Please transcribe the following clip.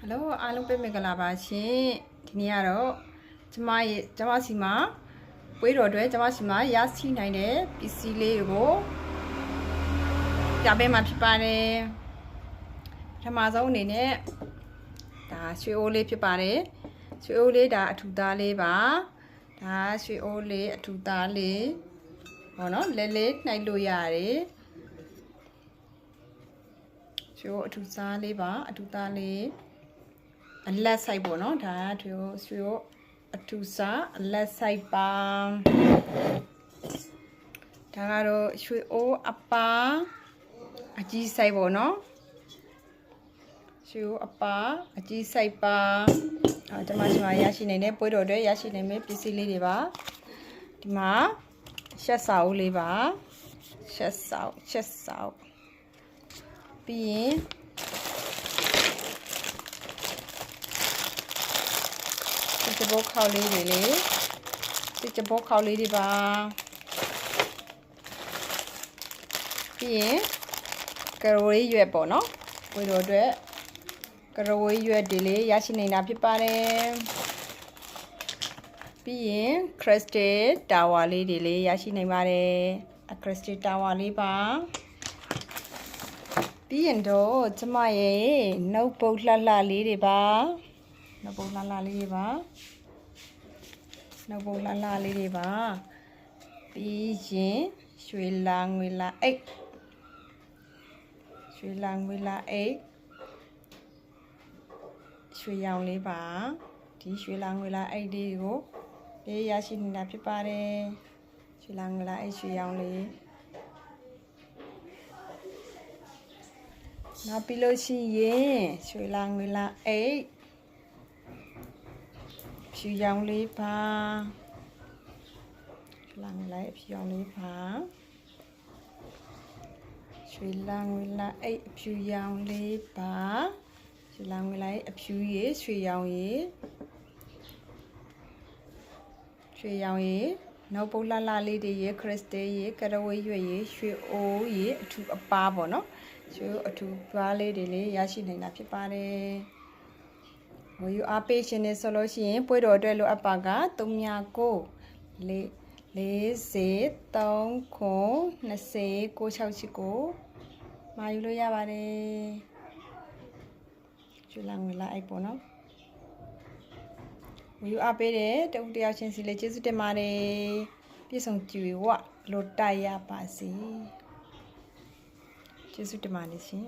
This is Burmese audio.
Hello အားလုံးပဲမင်္ဂလာပါရှင်ဒီနေ့ကတော့ကျမစီမှာပွဲတော်အတွက်ကျမစီမှာရရှိနိုင်တဲ့ပစ္စည်းလေးတွေကိုပြပေးမှာဖြစ်ပါတယ်ပထမဆုံးအနေနဲ့ဒါရွှေအိုးလေးဖြစ်ပါတယ်ရွှေအိုးလေးဒါအထူသားလေးပါဒါရွှေအိုးလေးအထူသားလေးဟောနော်လဲလဲနှိုက်လို့ရတယ်ရွှေအိုးအထူသားလေးပါအထူသားလေးအလက်ဆိုင်ပေါ့နော်ဒါကရွှေကိုအထူစားအလက်ဆိုင်ပါဒါကတော့ရွှေအိုးအပါအကြီးဆိုင်ပေါ့နော်ရွှေအိုးအပါအကြီးဆိုင်ပါကျွန်မရရှိနေတဲ့ပွဲတော်တွေရရှိနိုင်မယ့်ပစ္စည်းလေးတွေပါဒီမှာရှက်စာအုပ်လေးပါရှက်စာအုပ်ပြီးရင်ဒီဘောခေါက်လေးတွေလေဒီဘောခေါက်လေးတွေပါပြီးရင်ကရိုးရွက်ပေါ့နော်ဝေတော်အတွက်ကရိုးရွက်တွေလေးရရှိနေတာဖြစ်ပါတယ်ပြီးရင် crystal tower လေးတွေလေးရရှိနိုင်ပါတယ်crystal tower လေးပါပြီးရင်တော့ကျမရဲ့နှုတ်ပုတ်လှလှလေးတွေပါနှုတ်ပုတ်လှလှလေးတွေပါနှုတ်ပုတ်လှလှလေးတွေပါပြီးရင်ရွှေလာငွေလာအိတ်ရွှေလာငွေလာအိတ်ရွှေရောင်လေးပါဒီရွှေလာငွေလာအိတ်လေးကိုလေးရရှိနေတာဖြစ်ပါတယ်ရွှေလာငွေလာအိတ်ရွှေရောင်လေးနောက်ပြီးလို့ရှိရင်ရွှေလာငွေလာအိတ်ဖြူရောင်လေးပါရွှေလာငွေလာအိတ်ဖြူရောင်လေးပါရွှေလာငွေလာအိတ်ဖြူရောင်လေးပါရွှေလာငွေလာအိတ်အဖြူရေရွှေရောင်ရေနောက်ပုတ်လှလှလေးတွေရေခရစ်စတယ်ရေကရဝေးရွက်ရေရွှေအိုးရေအထူအပါပေါ့နော်ရွှေအထူပါလေးတွေလေးရရှိနေတာဖြစ်ပါတယ်ဝေယူအားပေးရှင်နေဆိုလို့ရှိရင်ပွဲတော်အတွက်လိုအပ်ပါက39 40 မာယူလို့ရပါတယ်ကျွလာငွေလာအိုက်ပေါ့နော်ဝေယူအားပေးတယ်တဦးတယောက်ချင်းစီလေးကျေးဇူးတင်ပါတယ်ပြည့်စုံကြွေဝလိုတိုက်ရပါစေကျေးဇူးတင်ပါတယ်ရှင်